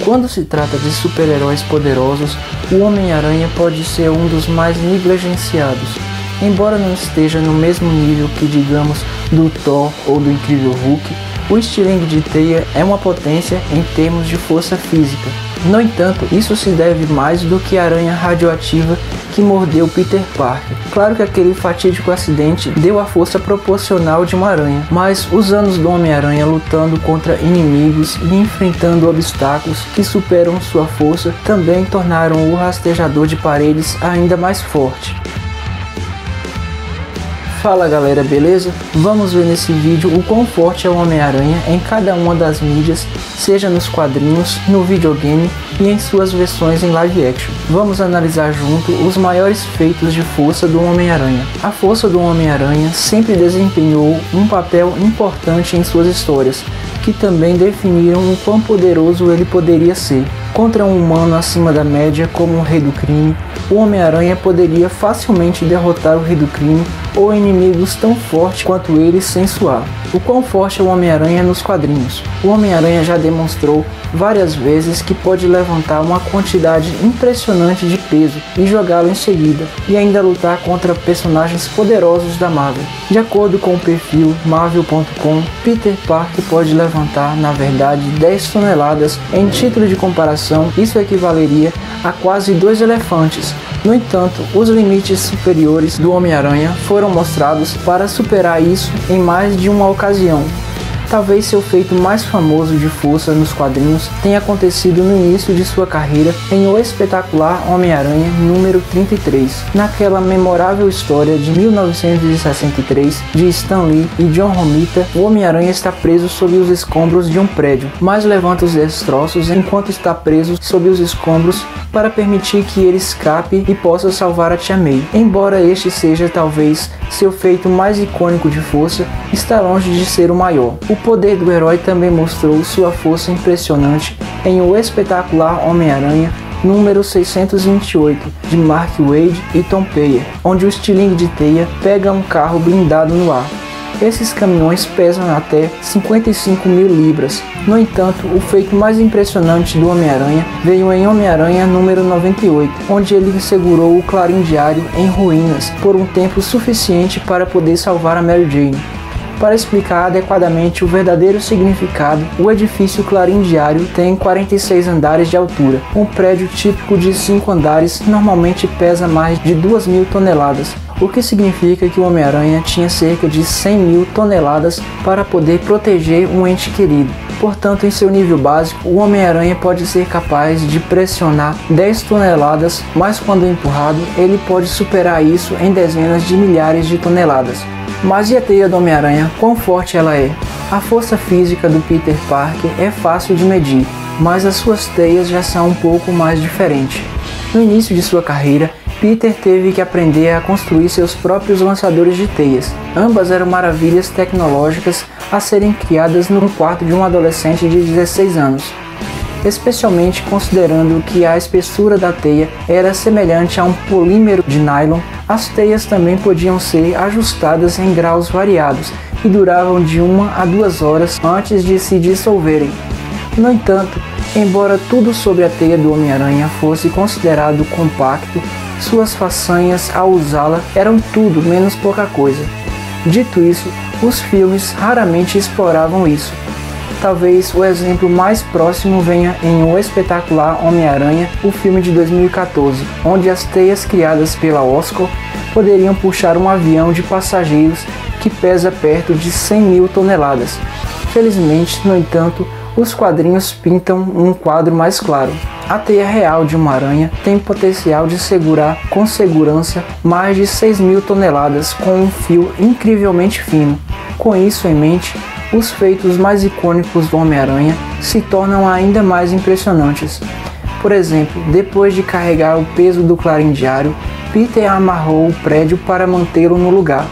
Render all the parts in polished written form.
Quando se trata de super-heróis poderosos, o Homem-Aranha pode ser um dos mais negligenciados. Embora não esteja no mesmo nível que, digamos, do Thor ou do Incrível Hulk, o estilingue de teia é uma potência em termos de força física. No entanto, isso se deve mais do que a aranha radioativa que mordeu Peter Parker. Claro que aquele fatídico acidente deu a força proporcional de uma aranha, mas os anos do Homem-Aranha lutando contra inimigos e enfrentando obstáculos que superam sua força também tornaram o rastejador de paredes ainda mais forte. Fala galera, beleza? Vamos ver nesse vídeo o quão forte é o Homem-Aranha em cada uma das mídias, seja nos quadrinhos, no videogame e em suas versões em live action. Vamos analisar junto os maiores feitos de força do Homem-Aranha. A força do Homem-Aranha sempre desempenhou um papel importante em suas histórias, que também definiram o quão poderoso ele poderia ser. Contra um humano acima da média como o Rei do Crime, o Homem-Aranha poderia facilmente derrotar o Rei do Crime ou inimigos tão fortes quanto ele sem suar. O quão forte é o Homem-Aranha nos quadrinhos? O Homem-Aranha já demonstrou várias vezes que pode levantar uma quantidade impressionante de peso e jogá-lo em seguida, e ainda lutar contra personagens poderosos da Marvel. De acordo com o perfil Marvel.com, Peter Parker pode levantar, na verdade, 10 toneladas. Em título de comparação, isso equivaleria a quase 2 elefantes. No entanto, os limites superiores do Homem-Aranha foram mostrados para superar isso em mais de uma ocasião. Talvez seu feito mais famoso de força nos quadrinhos tenha acontecido no início de sua carreira em O Espetacular Homem-Aranha número 33. Naquela memorável história de 1963 de Stan Lee e John Romita, o Homem-Aranha está preso sob os escombros de um prédio, mas levanta os destroços enquanto está preso sob os escombros para permitir que ele escape e possa salvar a Tia May. Embora este seja talvez seu feito mais icônico de força, está longe de ser o maior. O poder do herói também mostrou sua força impressionante em O Espetacular Homem-Aranha número 628, de Mark Waid e Tom Peyer, onde o estilingue de teia pega um carro blindado no ar. Esses caminhões pesam até 55.000 libras. No entanto, o feito mais impressionante do Homem-Aranha veio em Homem-Aranha número 98, onde ele segurou o Clarim Diário em ruínas por um tempo suficiente para poder salvar a Mary Jane. Para explicar adequadamente o verdadeiro significado, o edifício Clarim Diário tem 46 andares de altura. Um prédio típico de 5 andares normalmente pesa mais de 2.000 toneladas, o que significa que o Homem-Aranha tinha cerca de 100.000 toneladas para poder proteger um ente querido. Portanto, em seu nível básico, o Homem-Aranha pode ser capaz de pressionar 10 toneladas, mas quando empurrado, ele pode superar isso em dezenas de milhares de toneladas. Mas e a teia do Homem-Aranha? Quão forte ela é? A força física do Peter Parker é fácil de medir, mas as suas teias já são um pouco mais diferentes. No início de sua carreira, Peter teve que aprender a construir seus próprios lançadores de teias. Ambas eram maravilhas tecnológicas a serem criadas no quarto de um adolescente de 16 anos. Especialmente considerando que a espessura da teia era semelhante a um polímero de nylon, as teias também podiam ser ajustadas em graus variados e duravam de 1 a 2 horas antes de se dissolverem. No entanto, embora tudo sobre a teia do Homem-Aranha fosse considerado compacto, suas façanhas ao usá-la eram tudo menos pouca coisa. Dito isso, os filmes raramente exploravam isso. Talvez o exemplo mais próximo venha em O Espetacular Homem-Aranha, o filme de 2014, onde as teias criadas pela Oscorp poderiam puxar um avião de passageiros que pesa perto de 100.000 toneladas. Felizmente, no entanto, os quadrinhos pintam um quadro mais claro. A teia real de uma aranha tem potencial de segurar com segurança mais de 6.000 toneladas com um fio incrivelmente fino. Com isso em mente, os feitos mais icônicos do Homem-Aranha se tornam ainda mais impressionantes. Por exemplo, depois de carregar o peso do Clarim Diário, Peter amarrou o prédio para mantê-lo no lugar.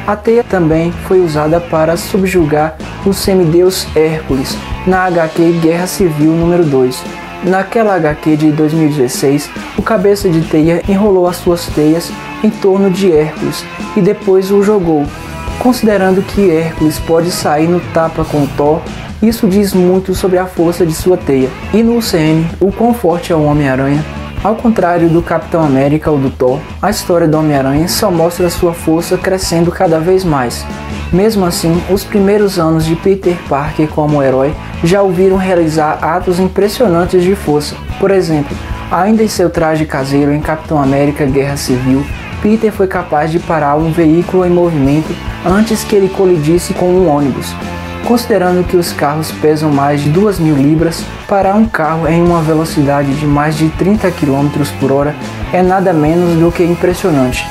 A teia também foi usada para subjugar o semideus Hércules na HQ Guerra Civil número 2. Naquela HQ de 2016, o Cabeça de Teia enrolou as suas teias em torno de Hércules e depois o jogou. Considerando que Hércules pode sair no tapa com Thor, Isso diz muito sobre a força de sua teia. E no UCM, o quão forte é o Homem-Aranha. Ao contrário do Capitão América ou do Thor, a história do Homem-Aranha só mostra sua força crescendo cada vez mais. Mesmo assim, os primeiros anos de Peter Parker como herói já o viram realizar atos impressionantes de força. Por exemplo, ainda em seu traje caseiro em Capitão América Guerra Civil, Peter foi capaz de parar um veículo em movimento antes que ele colidisse com um ônibus. Considerando que os carros pesam mais de 2.000 libras, parar um carro em uma velocidade de mais de 30 km por hora é nada menos do que impressionante.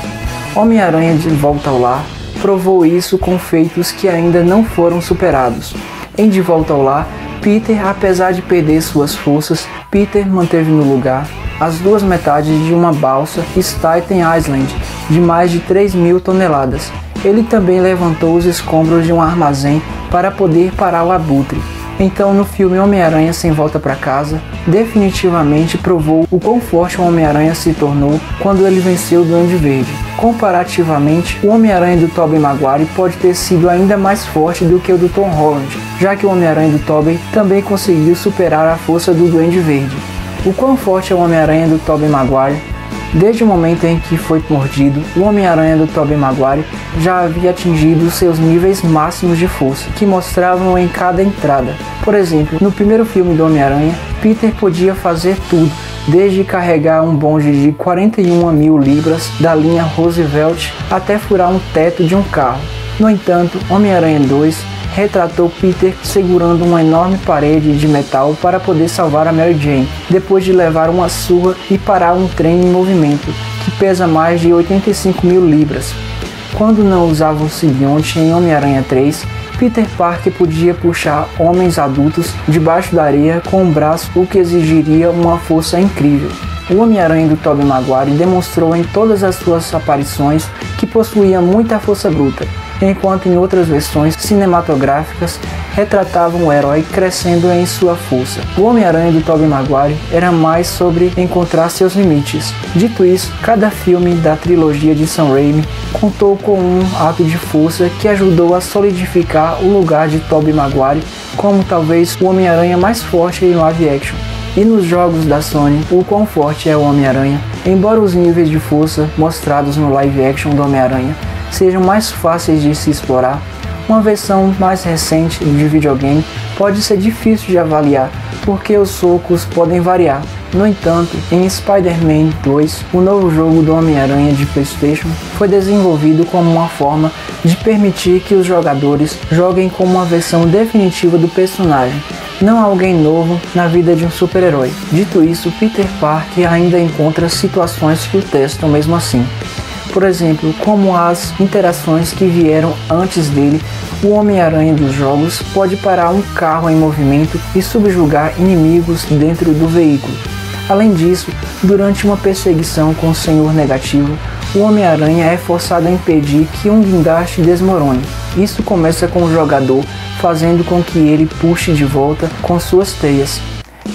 Homem-Aranha de Volta ao Lar provou isso com feitos que ainda não foram superados. Em De Volta ao Lar, Peter, apesar de perder suas forças, Peter manteve no lugar as duas metades de uma balsa Staten Island de mais de 3.000 toneladas. Ele também levantou os escombros de um armazém para poder parar o abutre. Então, no filme Homem-Aranha Sem Volta para Casa, definitivamente provou o quão forte o Homem-Aranha se tornou quando ele venceu o Duende Verde. Comparativamente, o Homem-Aranha do Tobey Maguire pode ter sido ainda mais forte do que o do Tom Holland, já que o Homem-Aranha do Tobey também conseguiu superar a força do Duende Verde. O quão forte é o Homem-Aranha do Tobey Maguire? Desde o momento em que foi mordido, o Homem-Aranha do Tobey Maguire já havia atingido seus níveis máximos de força, que mostravam em cada entrada. Por exemplo, no primeiro filme do Homem-Aranha, Peter podia fazer tudo, desde carregar um bonde de 41.000 libras da linha Roosevelt até furar um teto de um carro. No entanto, Homem-Aranha 2 retratou Peter segurando uma enorme parede de metal para poder salvar a Mary Jane, depois de levar uma surra e parar um trem em movimento, que pesa mais de 85.000 libras. Quando não usava o simbionte em Homem-Aranha 3, Peter Parker podia puxar homens adultos debaixo da areia com um braço, o que exigiria uma força incrível. O Homem-Aranha do Tobey Maguire demonstrou em todas as suas aparições que possuía muita força bruta, enquanto em outras versões cinematográficas retratavam o herói crescendo em sua força. O Homem-Aranha do Tobey Maguire era mais sobre encontrar seus limites. Dito isso, cada filme da trilogia de Sam Raimi contou com um ato de força que ajudou a solidificar o lugar de Tobey Maguire como talvez o Homem-Aranha mais forte em live action. E nos jogos da Sony, o quão forte é o Homem-Aranha, embora os níveis de força mostrados no live action do Homem-Aranha sejam mais fáceis de se explorar, uma versão mais recente de videogame pode ser difícil de avaliar, porque os socos podem variar. No entanto, em Spider-Man 2, o novo jogo do Homem-Aranha de PlayStation foi desenvolvido como uma forma de permitir que os jogadores joguem como uma versão definitiva do personagem, não alguém novo na vida de um super-herói. Dito isso, Peter Parker ainda encontra situações que o testam mesmo assim. Por exemplo, como as interações que vieram antes dele, o Homem-Aranha dos jogos pode parar um carro em movimento e subjugar inimigos dentro do veículo. Além disso, durante uma perseguição com o Senhor Negativo, o Homem-Aranha é forçado a impedir que um guindaste desmorone. Isso começa com o jogador fazendo com que ele puxe de volta com suas teias.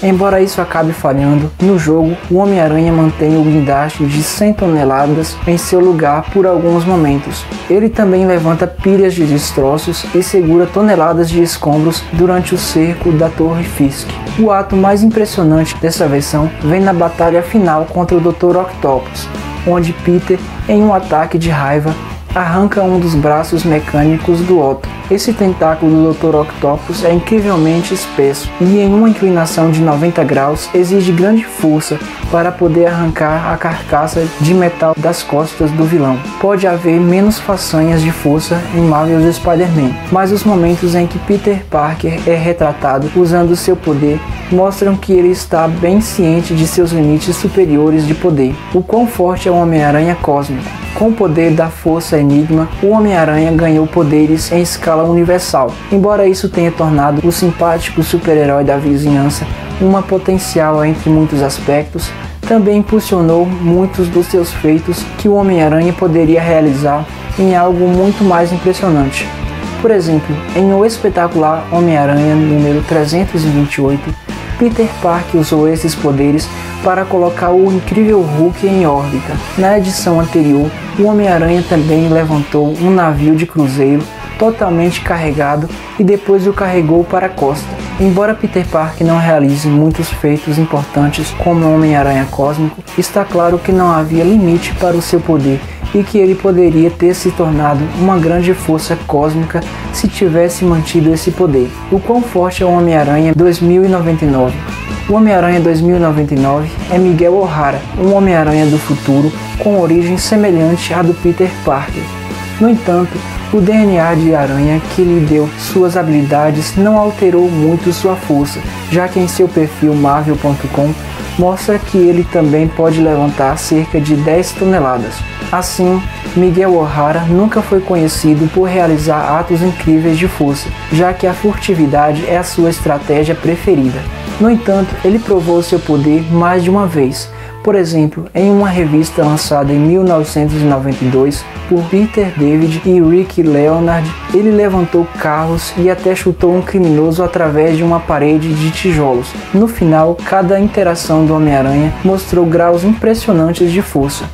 Embora isso acabe falhando, no jogo o Homem-Aranha mantém o guindaste de 100 toneladas em seu lugar por alguns momentos. Ele também levanta pilhas de destroços e segura toneladas de escombros durante o cerco da Torre Fisk. O ato mais impressionante dessa versão vem na batalha final contra o Dr. Octopus, onde Peter, em um ataque de raiva, arranca um dos braços mecânicos do Otto. Esse tentáculo do Dr. Octopus é incrivelmente espesso e em uma inclinação de 90 graus exige grande força para poder arrancar a carcaça de metal das costas do vilão. Pode haver menos façanhas de força em Marvel's Spider-Man, mas os momentos em que Peter Parker é retratado usando seu poder mostram que ele está bem ciente de seus limites superiores de poder. O quão forte é o Homem-Aranha cósmico. Com o poder da força Enigma, o Homem-Aranha ganhou poderes em escala universal. Embora isso tenha tornado o simpático super-herói da vizinhança uma potencial entre muitos aspectos, também impulsionou muitos dos seus feitos que o Homem-Aranha poderia realizar em algo muito mais impressionante. Por exemplo, em O Espetacular Homem-Aranha número 328, Peter Parker usou esses poderes para colocar o incrível Hulk em órbita. Na edição anterior, o Homem-Aranha também levantou um navio de cruzeiro, totalmente carregado e depois o carregou para a costa. Embora Peter Parker não realize muitos feitos importantes como o Homem-Aranha Cósmico, está claro que não havia limite para o seu poder e que ele poderia ter se tornado uma grande força cósmica se tivesse mantido esse poder. O quão forte é o Homem-Aranha 2099? O Homem-Aranha 2099 é Miguel O'Hara, um Homem-Aranha do futuro com origem semelhante à do Peter Parker. No entanto, o DNA de aranha que lhe deu suas habilidades não alterou muito sua força, já que em seu perfil Marvel.com mostra que ele também pode levantar cerca de 10 toneladas. Assim, Miguel O'Hara nunca foi conhecido por realizar atos incríveis de força, já que a furtividade é a sua estratégia preferida. No entanto, ele provou seu poder mais de uma vez. Por exemplo, em uma revista lançada em 1992 por Peter David e Rick Leonard, ele levantou carros e até chutou um criminoso através de uma parede de tijolos. No final, cada interação do Homem-Aranha mostrou graus impressionantes de força.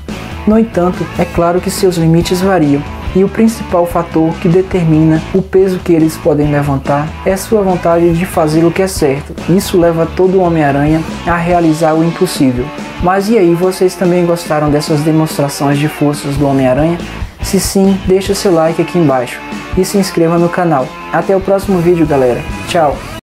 No entanto, é claro que seus limites variam, e o principal fator que determina o peso que eles podem levantar é sua vontade de fazer o que é certo. Isso leva todo o Homem-Aranha a realizar o impossível. Mas e aí, vocês também gostaram dessas demonstrações de forças do Homem-Aranha? Se sim, deixa seu like aqui embaixo e se inscreva no canal. Até o próximo vídeo, galera. Tchau!